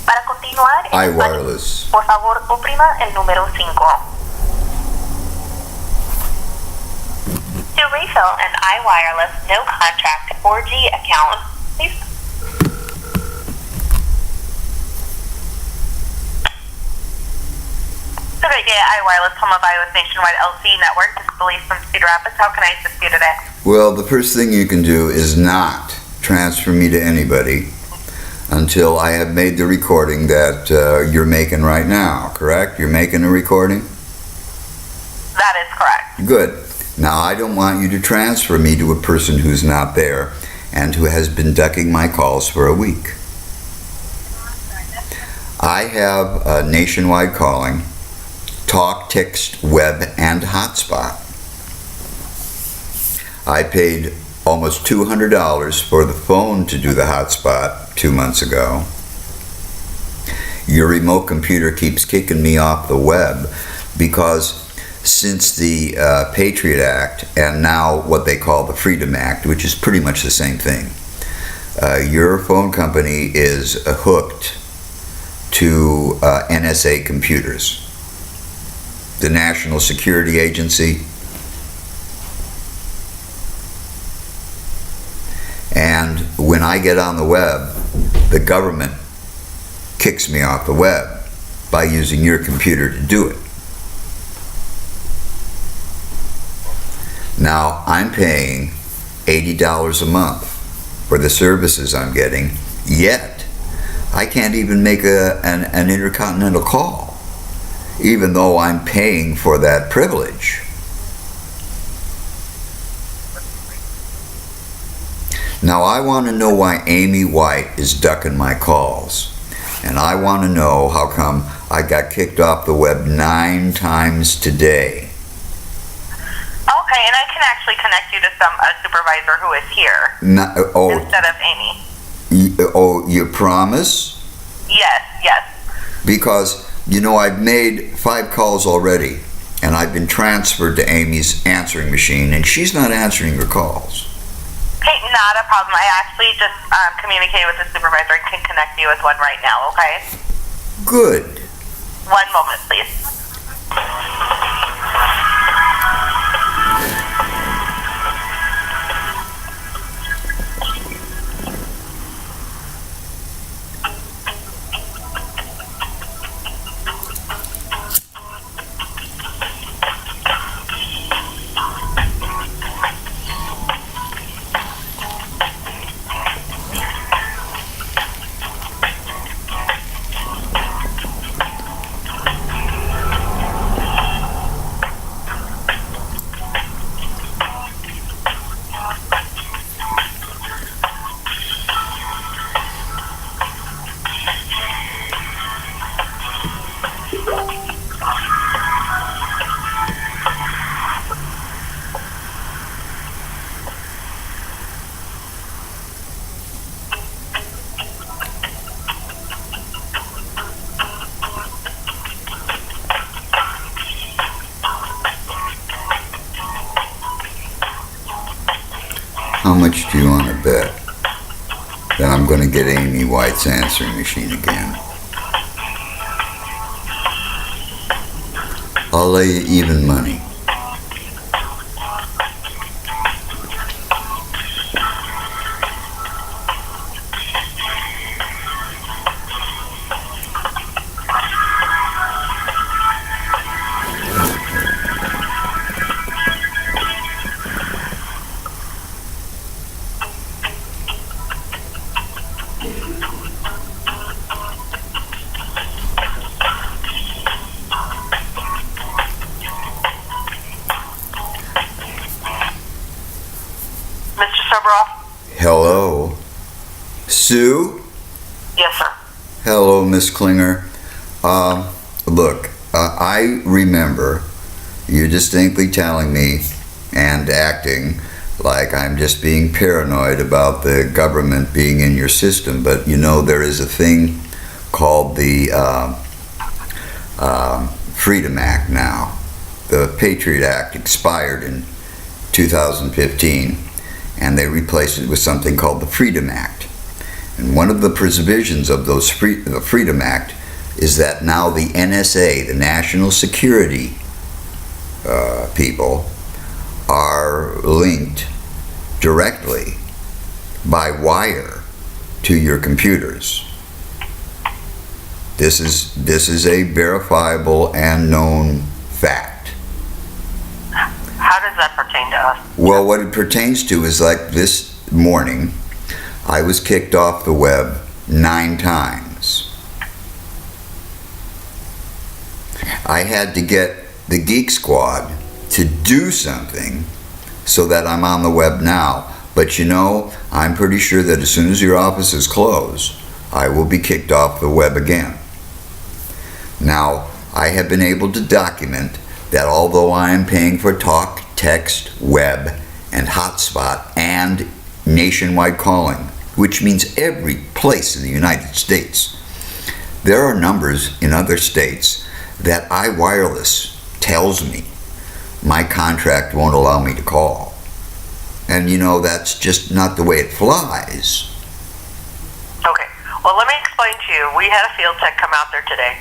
Para continuar en iWireless. por favor, oprima el número 5. To refill an iWireless no contract 4G account, please. iWireless home of iOS nationwide LC network is released from Cedar Rapids. How can I assist you today? Well, the first thing you can do is not transfer me to anybody until I have made the recording that you're making right now, correct? You're making a recording? That is correct. Good. Now, I don't want you to transfer me to a person who's not there and who has been ducking my calls for a week. I have nationwide calling, talk, text, web, and hotspot. I paid almost $200 for the phone to do the hotspot 2 months ago. Your remote computer keeps kicking me off the web because since the Patriot Act and now what they call the Freedom Act, which is pretty much the same thing, your phone company is hooked to NSA computers, the National Security Agency. And when I get on the web, the government kicks me off the web by using your computer to do it. Now, I'm paying $80 a month for the services I'm getting, yet I can't even make an intercontinental call, even though I'm paying for that privilege. Now, I want to know why Amy White is ducking my calls. And I want to know how come I got kicked off the web 9 times today. Okay, and I can actually connect you to a supervisor who is here instead of Amy. You promise? Yes. Because, you know, I've made 5 calls already, and I've been transferred to Amy's answering machine, and she's not answering her calls. Okay, not a problem. I actually just communicated with the supervisor and can connect you with one right now, okay? Good. One moment, please. How much do you want to bet that I'm going to get Amy White's answering machine again? I'll lay you even money. Hello? Sue? Yes, sir. Hello, Miss Klinger. Look, I remember you distinctly telling me and acting like I'm just being paranoid about the government being in your system, but you know there is a thing called the Freedom Act now. The Patriot Act expired in 2015. And they replaced it with something called the Freedom Act. And one of the provisions of the Freedom Act is that now the NSA, the National Security people, are linked directly by wire to your computers. This is a verifiable and known fact. How does that pertain to us? Well, what it pertains to is, like this morning, I was kicked off the web 9 times. I had to get the Geek Squad to do something so that I'm on the web now. But you know, I'm pretty sure that as soon as your offices close, I will be kicked off the web again. Now, I have been able to document that although I am paying for talk, text, web, and hotspot, and nationwide calling, which means every place in the United States, there are numbers in other states that IWIRELESS tells me my contract won't allow me to call. And you know, that's just not the way it flies. Okay, well, let me explain to you. We had a field tech come out there today.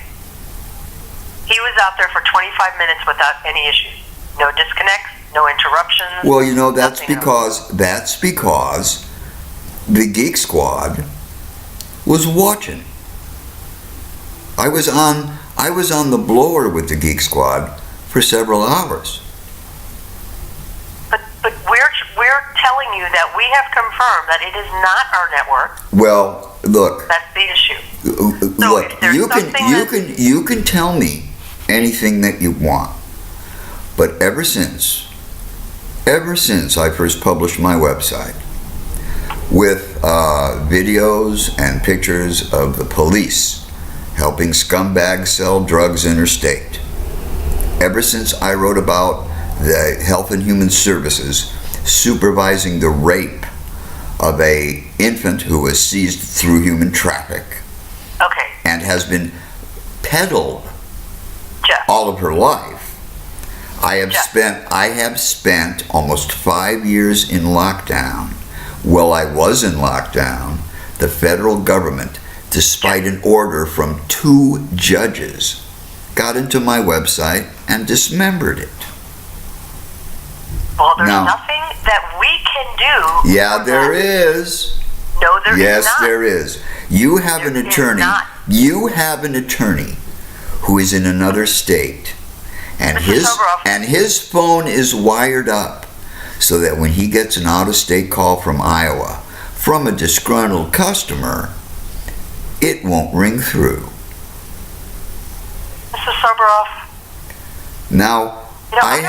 He was out there for 25 minutes without any issues. No disconnects, no interruptions. Well, you know, that's because the Geek Squad was watching. I was on the blower with the Geek Squad for several hours. But we're telling you that we have confirmed that it is not our network. Well, look. That's the issue. Look, you can tell me anything that you want, but ever since I first published my website with videos and pictures of the police helping scumbags sell drugs interstate, ever since I wrote about the Health and Human Services supervising the rape of an infant who was seized through human traffic, okay, and has been peddled Jeff, all of her life. I have spent almost 5 years in lockdown. While I was in lockdown, the federal government, despite an order from 2 judges, got into my website and dismembered it. Well, there's nothing that we can do. Yeah, there is. No, there is not. Yes, there is. You have an attorney. You have an attorney who is in another state, and his phone is wired up so that when he gets an out-of-state call from Iowa from a disgruntled customer, it won't ring through. Mr. Soberoff. Now, I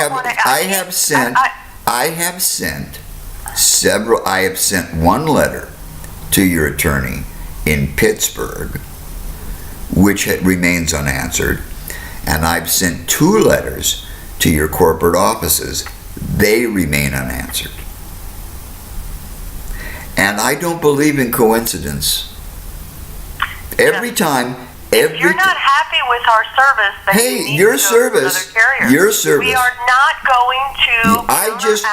have sent one letter to your attorney in Pittsburgh, which remains unanswered, and I've sent 2 letters to your corporate offices. They remain unanswered. And I don't believe in coincidence. Every time. If you're not happy with our service, then you need to go to another carrier. Your service. We are not going to. I just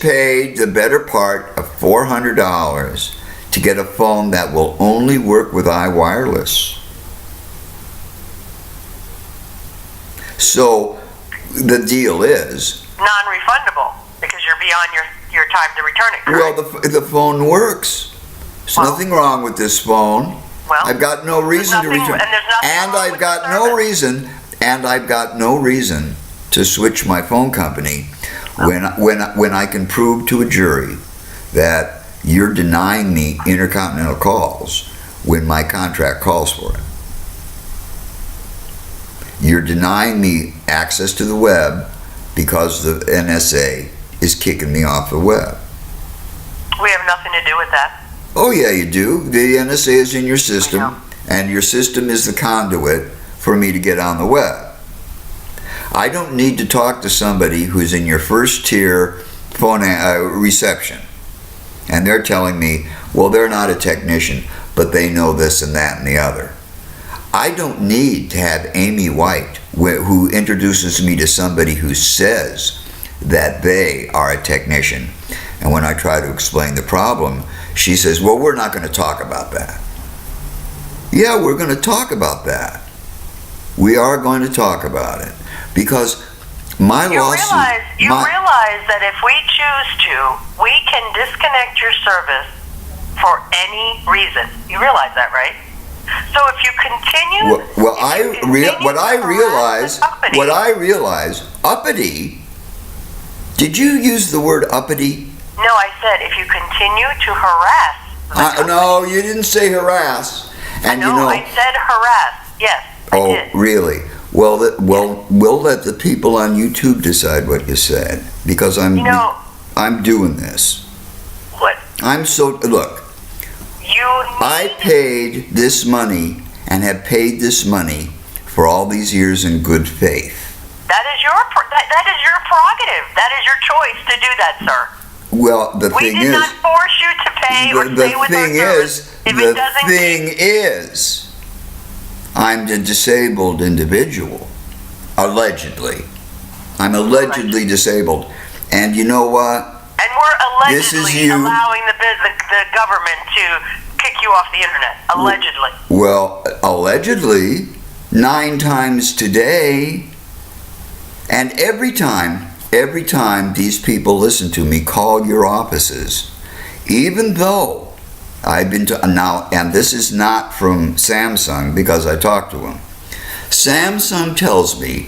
paid the better part of $400 to get a phone that will only work with iWireless. So the deal is non-refundable because you're beyond your time to return it. Correct? Well, the phone works. There's nothing wrong with this phone. Well, I've got no reason to return. And I've got no reason to switch my phone company when I can prove to a jury that you're denying me intercontinental calls when my contract calls for it. You're denying me access to the web because the NSA is kicking me off the web. We have nothing to do with that. Oh yeah, you do. The NSA is in your system, and your system is the conduit for me to get on the web. I don't need to talk to somebody who's in your first tier phone reception, and they're telling me, well, they're not a technician, but they know this and that and the other. I don't need to have Amy White, who introduces me to somebody who says that they are a technician, And when I try to explain the problem, she says, well, we're not going to talk about that. Yeah, we're going to talk about that. We are going to talk about it. Because my lawsuit... You realize that if we choose to, we can disconnect your service for any reason. You realize that, right? So if you continue... What I realize, uppity... Did you use the word uppity? No, I said if you continue to harass... No, you didn't say harass. And I said harass. Yes, I did. Really? Well, we'll let the people on YouTube decide what you said, because I'm doing this. What? Look. I paid this money and have paid this money for all these years in good faith. That is your prerogative. That is your choice to do that, sir. Well, the we thing did is, not force you to pay or stay with our service. The thing is, I'm the disabled individual, allegedly. I'm allegedly disabled, and you know what? And we're allegedly allowing the government to kick you off the internet. Allegedly. Well, allegedly, 9 times today, and every time these people listen to me call your offices, even though I've been to now, and this is not from Samsung because I talked to them. Samsung tells me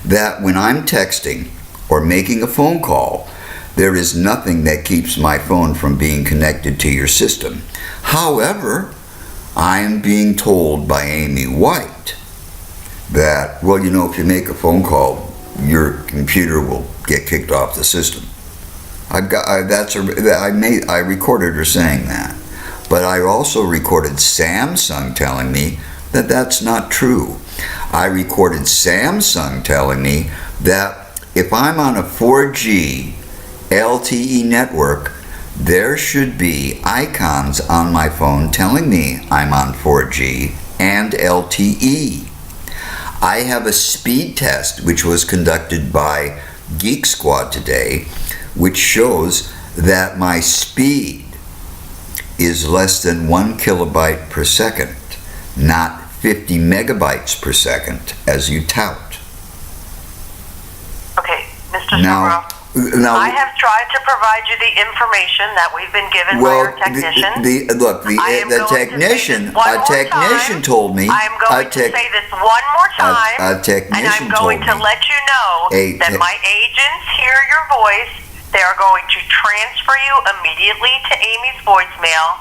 that when I'm texting or making a phone call, there is nothing that keeps my phone from being connected to your system. However, I am being told by Amy White that, well, if you make a phone call, your computer will get kicked off the system. I recorded her saying that, but I also recorded Samsung telling me that that's not true. I recorded Samsung telling me that if I'm on a 4G LTE network, there should be icons on my phone telling me I'm on 4G and LTE. I have a speed test which was conducted by Geek Squad today, which shows that my speed is less than 1 kilobyte per second, not 50 megabytes per second, as you tout. Okay, Mr. Soboroff. I have tried to provide you the information that we've been given by our technician. The technician told me. I'm going to say this one more time, and I'm going to let you know that my agents hear your voice. They are going to transfer you immediately to Amy's voicemail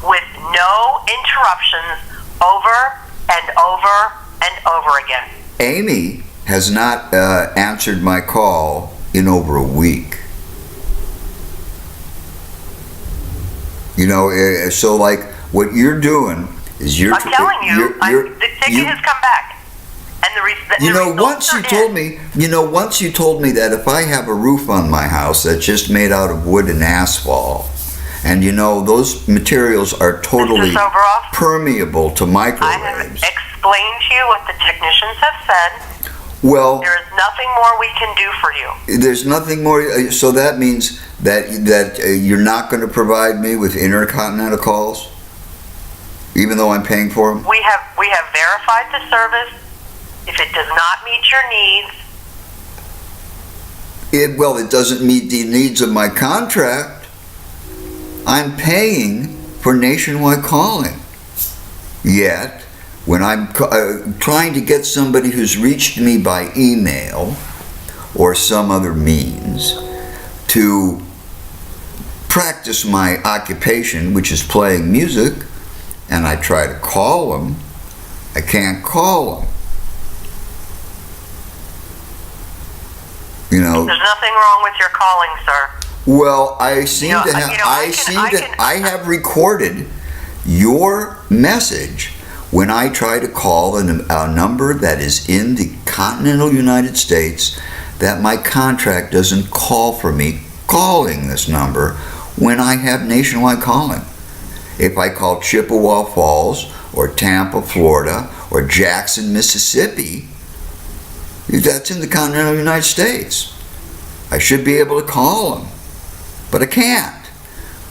with no interruptions over and over and over again. Amy has not answered my call in over a week. So like what you're doing is I'm telling you, the ticket has come back. And once you told me that if I have a roof on my house that's just made out of wood and asphalt, and those materials are totally permeable to microwaves. I have explained to you what the technicians have said. Well, there is nothing more we can do for you. There's nothing more. So that means that you're not going to provide me with intercontinental calls, even though I'm paying for them. We have verified the service. If it does not meet your needs, it doesn't meet the needs of my contract. I'm paying for nationwide calling. Yet, when I'm trying to get somebody who's reached me by email or some other means to practice my occupation, which is playing music, and I try to call them, I can't call them. There's nothing wrong with your calling, sir. Well, I have recorded your message when I try to call a number that is in the continental United States, that my contract doesn't call for me calling this number when I have nationwide calling. If I call Chippewa Falls or Tampa, Florida, or Jackson, Mississippi, that's in the continental United States. I should be able to call them. but I can't.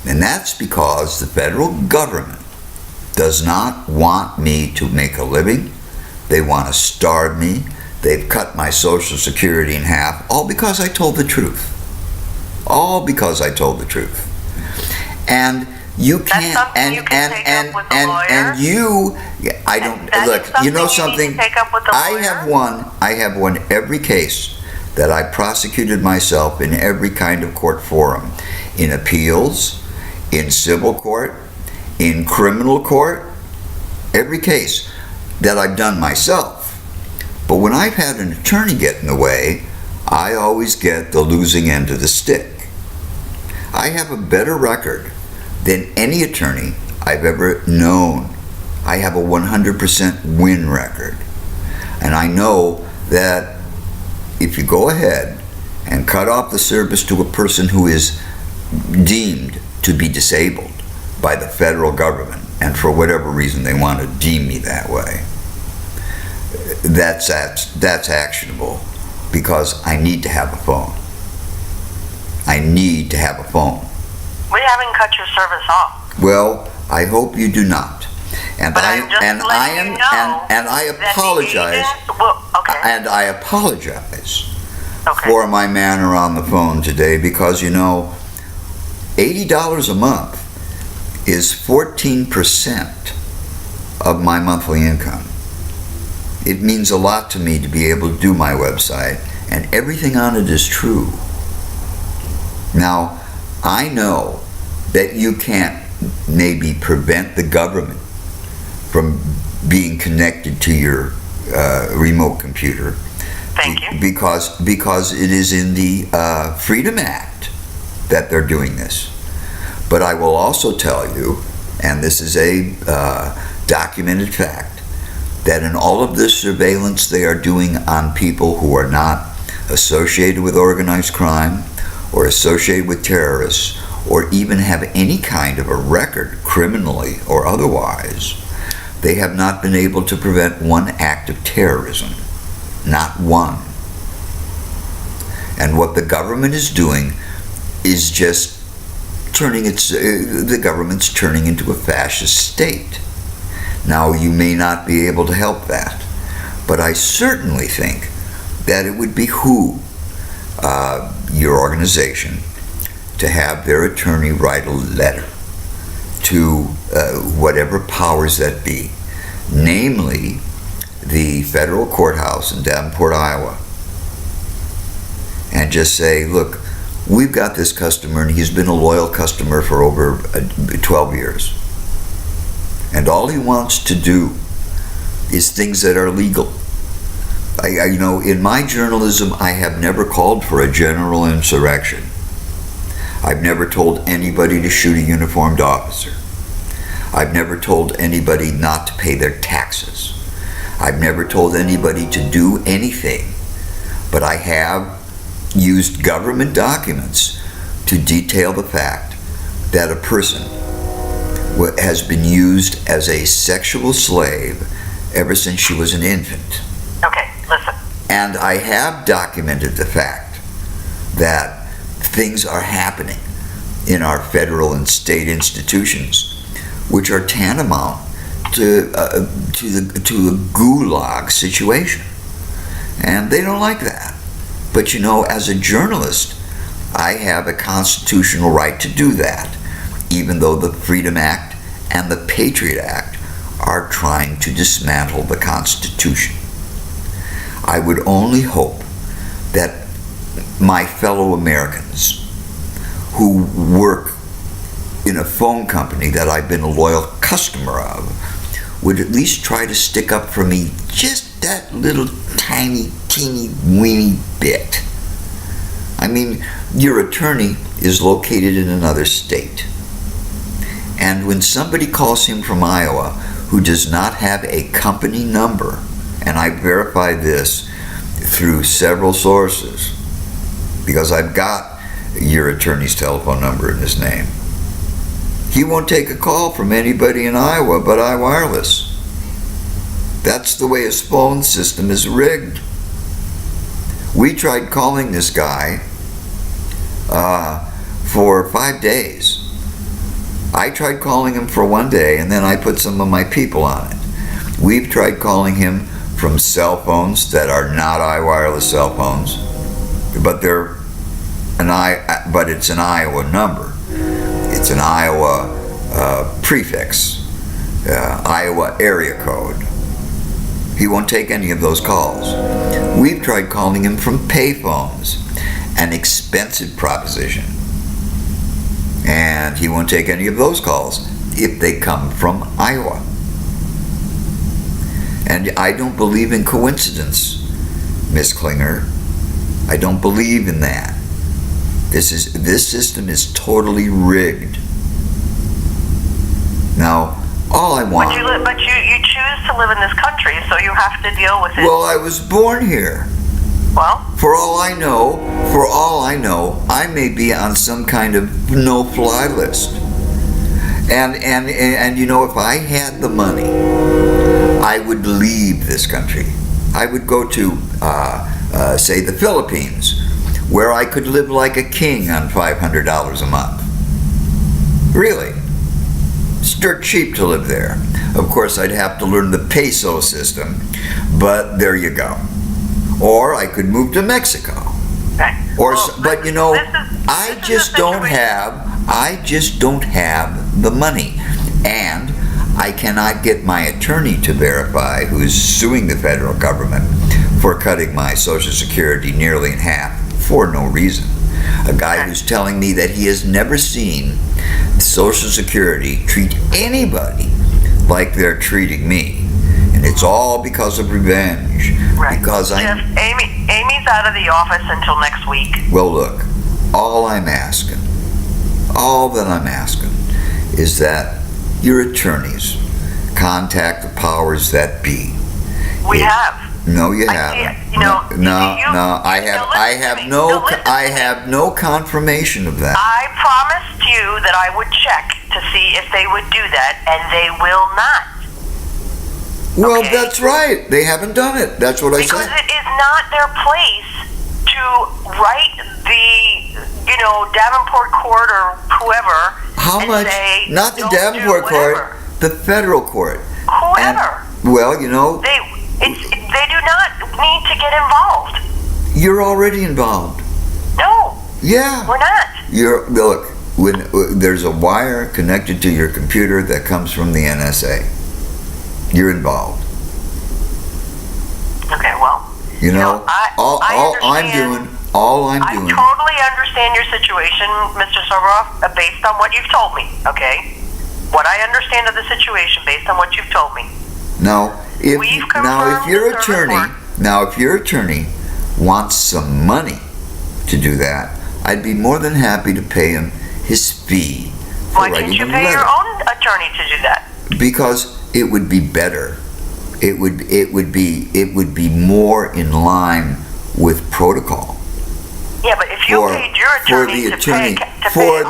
And that's because the federal government does not want me to make a living. They want to starve me. They've cut my Social Security in half, all because I told the truth. All because I told the truth. And you can't, and you, I don't, look, you know something, I have won every case that I prosecuted myself in every kind of court forum, in appeals, in civil court, in criminal court, every case that I've done myself. But when I've had an attorney get in the way, I always get the losing end of the stick. I have a better record than any attorney I've ever known. I have a 100% win record. And I know that if you go ahead and cut off the service to a person who is deemed to be disabled by the federal government, and for whatever reason they want to deem me that way, that's actionable, because I need to have a phone. I need to have a phone. We haven't cut your service off. Well, I hope you do not. And but I apologize. And I apologize for my manner on the phone today, because you know, $80 a month is 14% of my monthly income. It means a lot to me to be able to do my website, and everything on it is true. Now, I know that you can't maybe prevent the government from being connected to your remote computer. Thank you. Because it is in the Freedom Act that they're doing this. But I will also tell you, and this is a documented fact, that in all of this surveillance they are doing on people who are not associated with organized crime or associated with terrorists or even have any kind of a record criminally or otherwise, they have not been able to prevent one act of terrorism. Not one. And what the government is doing is just the government's turning into a fascist state. Now, you may not be able to help that, but I certainly think that it would behoove your organization to have their attorney write a letter to whatever powers that be, namely the federal courthouse in Davenport, Iowa, and just say, look, we've got this customer and he's been a loyal customer for over 12 years. And all he wants to do is things that are legal. You know, in my journalism, I have never called for a general insurrection. I've never told anybody to shoot a uniformed officer. I've never told anybody not to pay their taxes. I've never told anybody to do anything. But I have used government documents to detail the fact that a person has been used as a sexual slave ever since she was an infant. Okay, listen. And I have documented the fact that things are happening in our federal and state institutions which are tantamount to a gulag situation. And they don't like that. But you know, as a journalist, I have a constitutional right to do that, even though the Freedom Act and the Patriot Act are trying to dismantle the Constitution. I would only hope that my fellow Americans who work in a phone company that I've been a loyal customer of would at least try to stick up for me just that little tiny, teeny, weeny bit. I mean, your attorney is located in another state. And when somebody calls him from Iowa who does not have a company number, and I verified this through several sources, because I've got your attorney's telephone number in his name, he won't take a call from anybody in Iowa but IWIRELESS. That's the way his phone system is rigged. We tried calling this guy for 5 days. I tried calling him for 1 day, and then I put some of my people on it. We've tried calling him from cell phones that are not iWireless cell phones, but it's an Iowa number. It's an Iowa prefix, Iowa area code. He won't take any of those calls. We've tried calling him from payphones, an expensive proposition, and he won't take any of those calls if they come from Iowa. And I don't believe in coincidence, Miss Klinger. I don't believe in that. This system is totally rigged. Now, all I want... But you choose to live in this country, so you have to deal with it. Well, I was born here. Well? For all I know, I may be on some kind of no-fly list. And you know, if I had the money, I would leave this country. I would go to, say, the Philippines, where I could live like a king on $500 a month. Really. It's dirt cheap to live there. Of course, I'd have to learn the peso system, but there you go. Or I could move to Mexico. Okay. But you know, I just don't have the money, and I cannot get my attorney to verify, who is suing the federal government for cutting my Social Security nearly in half for no reason. A guy who's telling me that he has never seen Social Security treat anybody like they're treating me, and it's all because of revenge. Right. Because Amy's out of the office until next week. Well, look, all that I'm asking is that your attorneys contact the powers that be. We have. No, you haven't. I have no confirmation of that. I promised you that I would check to see if they would do that, and they will not. Well, okay? That's right. They haven't done it. That's what I said. Because it is not their place to write the, Davenport court or whoever. How much? Say, not the Davenport court, the federal court. Whoever. They do not need to get involved. You're already involved. No. Yeah. We're not. Look, when there's a wire connected to your computer that comes from the NSA, you're involved. Okay, well. All I'm doing. I totally understand your situation, Mr. Soboroff, based on what you've told me, okay? What I understand of the situation based on what you've told me. Now, if your attorney wants some money to do that, I'd be more than happy to pay him his fee for writing the letter. Why can't you pay your own attorney to do that? Because it would be better. It would be more in line with protocol. Yeah, but if you paid your attorney for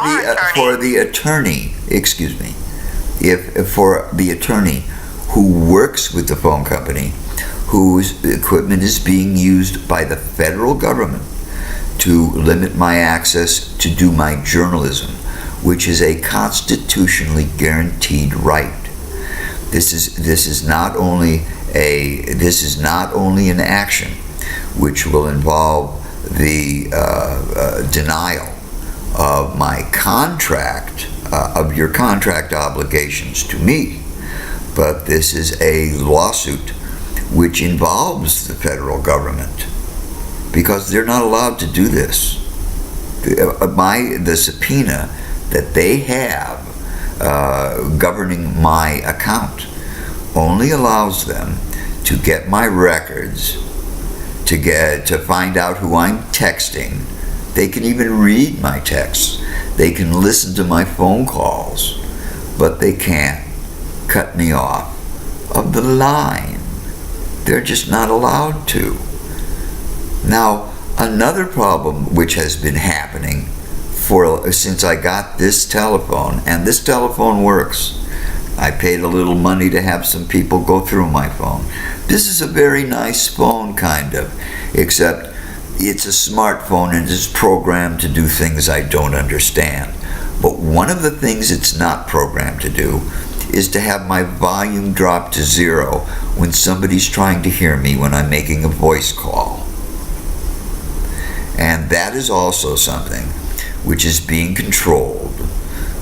the attorney who works with the phone company, whose equipment is being used by the federal government to limit my access to do my journalism, which is a constitutionally guaranteed right. This is not only an action which will involve the denial of my contract, of your contract obligations to me, but this is a lawsuit which involves the federal government, because they're not allowed to do this. The subpoena that they have governing my account only allows them to get my records, to find out who I'm texting. They can even read my texts. They can listen to my phone calls, but they can't cut me off of the line. They're just not allowed to. Now, another problem which has been happening since I got this telephone, and this telephone works. I paid a little money to have some people go through my phone. This is a very nice phone, kind of, except it's a smartphone and it's programmed to do things I don't understand. But one of the things it's not programmed to do is to have my volume drop to 0 when somebody's trying to hear me when I'm making a voice call. And that is also something which is being controlled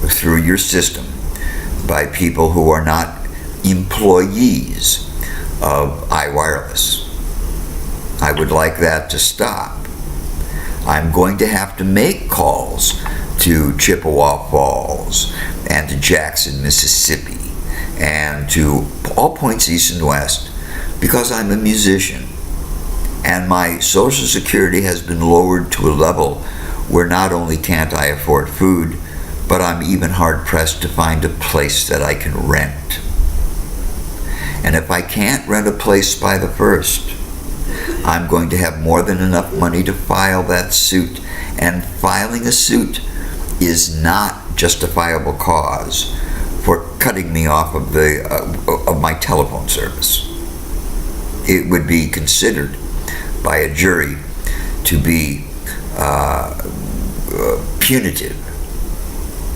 through your system by people who are not employees of iWireless. I would like that to stop. I'm going to have to make calls to Chippewa Falls and to Jackson, Mississippi, and to all points east and west because I'm a musician. And my Social Security has been lowered to a level where not only can't I afford food, but I'm even hard-pressed to find a place that I can rent. And if I can't rent a place by the 1st, I'm going to have more than enough money to file that suit. And filing a suit is not justifiable cause for cutting me off of my telephone service. It would be considered by a jury to be punitive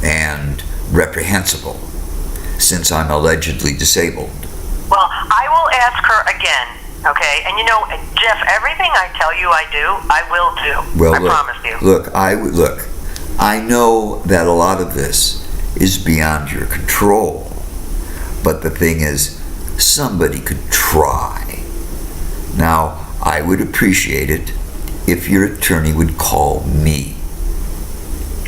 and reprehensible since I'm allegedly disabled. Well, I will ask her again, okay? And you know, Jeff, everything I tell you I do, I will do. Well, I promise you. Look, I know that a lot of this is beyond your control, but the thing is, somebody could try. Now, I would appreciate it if your attorney would call me.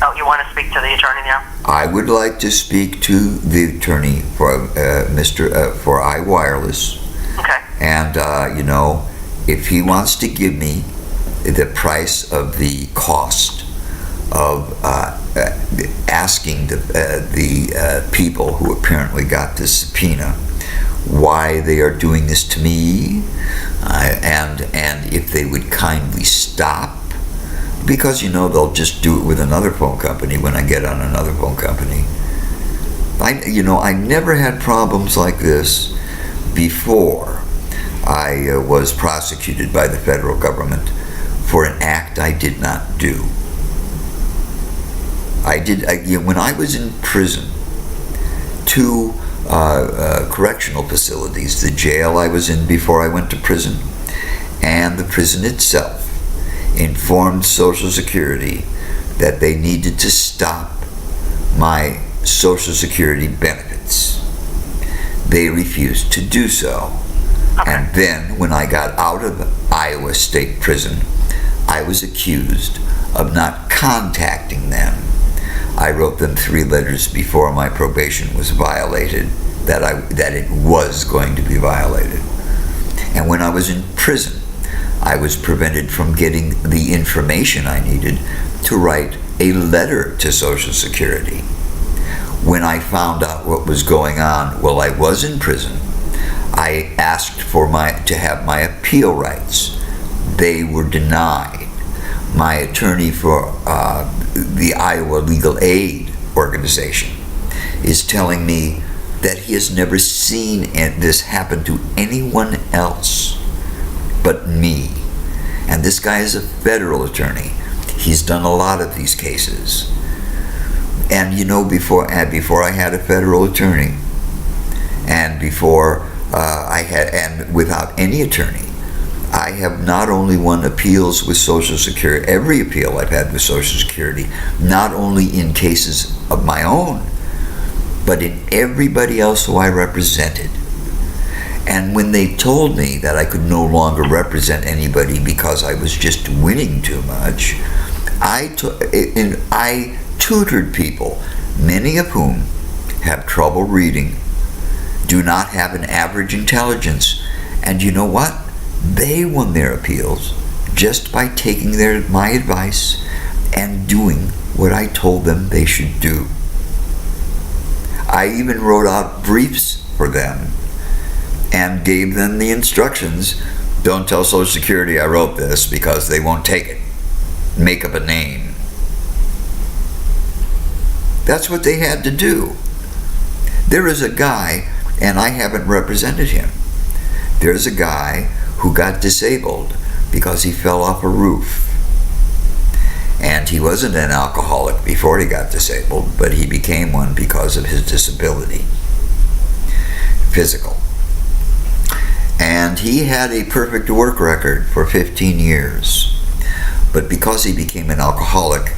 Oh, you want to speak to the attorney now? I would like to speak to the attorney for for iWireless. Okay. And if he wants to give me the price of the cost of asking the people who apparently got this subpoena why they are doing this to me, and if they would kindly stop, because they'll just do it with another phone company when I get on another phone company. I never had problems like this before I was prosecuted by the federal government for an act I did not do. When I was in prison, 2 correctional facilities, the jail I was in before I went to prison, and the prison itself, informed Social Security that they needed to stop my Social Security benefits. They refused to do so. Okay. And then, when I got out of Iowa State Prison, I was accused of not contacting them. I wrote them 3 letters before my probation was violated that it was going to be violated. And when I was in prison, I was prevented from getting the information I needed to write a letter to Social Security. When I found out what was going on while I was in prison, I asked to have my appeal rights. They were denied. My attorney for the Iowa Legal Aid Organization is telling me that he has never seen this happen to anyone else but me. And this guy is a federal attorney. He's done a lot of these cases. And before I had a federal attorney, and without any attorney, I have not only won appeals with Social Security, every appeal I've had with Social Security, not only in cases of my own, but in everybody else who I represented. And when they told me that I could no longer represent anybody because I was just winning too much, I tutored people, many of whom have trouble reading, do not have an average intelligence, and you know what? They won their appeals just by taking my advice and doing what I told them they should do. I even wrote out briefs for them and gave them the instructions. Don't tell Social Security I wrote this because they won't take it. Make up a name. That's what they had to do. There is a guy, and I haven't represented him. There's a guy who got disabled because he fell off a roof. And he wasn't an alcoholic before he got disabled, but he became one because of his disability, physical. And he had a perfect work record for 15 years. But because he became an alcoholic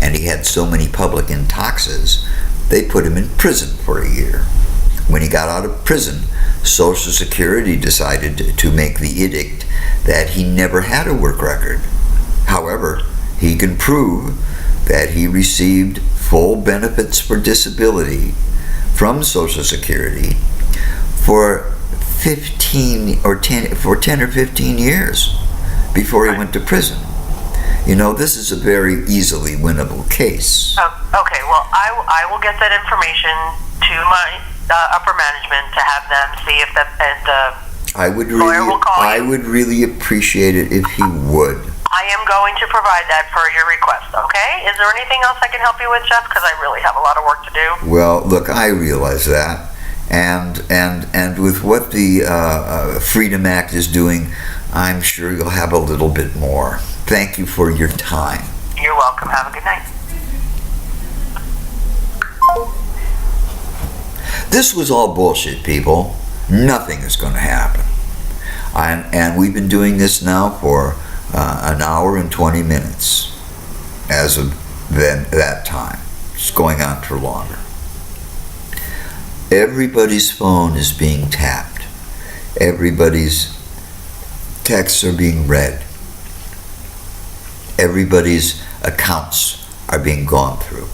and he had so many public intoxes, they put him in prison for a year. When he got out of prison, Social Security decided to make the edict that he never had a work record. However, he can prove that he received full benefits for disability from Social Security for 10 or 15 years before he went to prison. You know, this is a very easily winnable case. Okay, well, I will get that information to my upper management to have them see if the lawyer will call you. I would really appreciate it if he would. I am going to provide that per your request, okay? Is there anything else I can help you with, Jeff? Because I really have a lot of work to do. Well, look, I realize that. And with what the Freedom Act is doing, I'm sure you'll have a little bit more. Thank you for your time. You're welcome. Have a good night. This was all bullshit, people. Nothing is going to happen. And we've been doing this now for an hour and 20 minutes as of that time. It's going on for longer. Everybody's phone is being tapped. Everybody's texts are being read. Everybody's accounts are being gone through.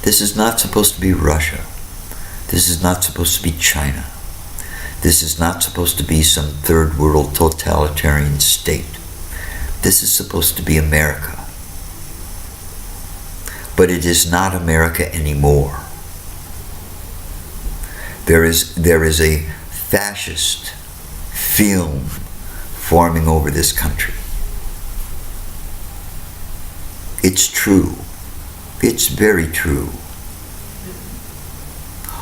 This is not supposed to be Russia. This is not supposed to be China. This is not supposed to be some third world totalitarian state. This is supposed to be America. But it is not America anymore. There is a fascist film forming over this country. It's true. It's very true.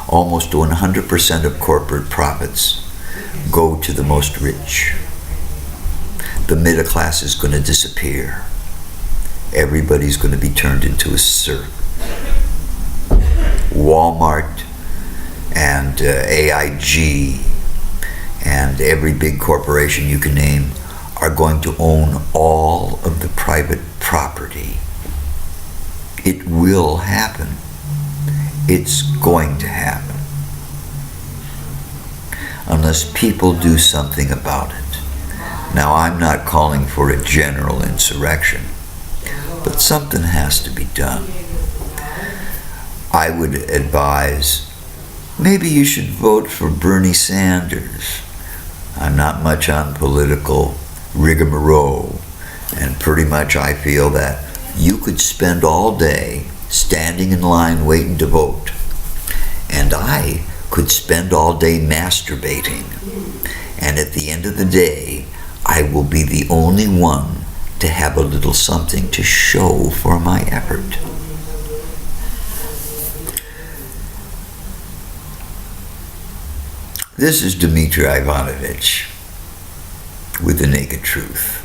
Almost 100% of corporate profits go to the most rich. The middle class is going to disappear. Everybody's going to be turned into a serf. Walmart and AIG and every big corporation you can name are going to own all of the private property. It will happen. It's going to happen. Unless people do something about it. Now, I'm not calling for a general insurrection, but something has to be done. I would advise, maybe you should vote for Bernie Sanders. I'm not much on political rigmarole, and pretty much I feel that you could spend all day standing in line waiting to vote, and I could spend all day masturbating, and at the end of the day I will be the only one to have a little something to show for my effort. This is Dmitry Ivanovich with the Naked Truth.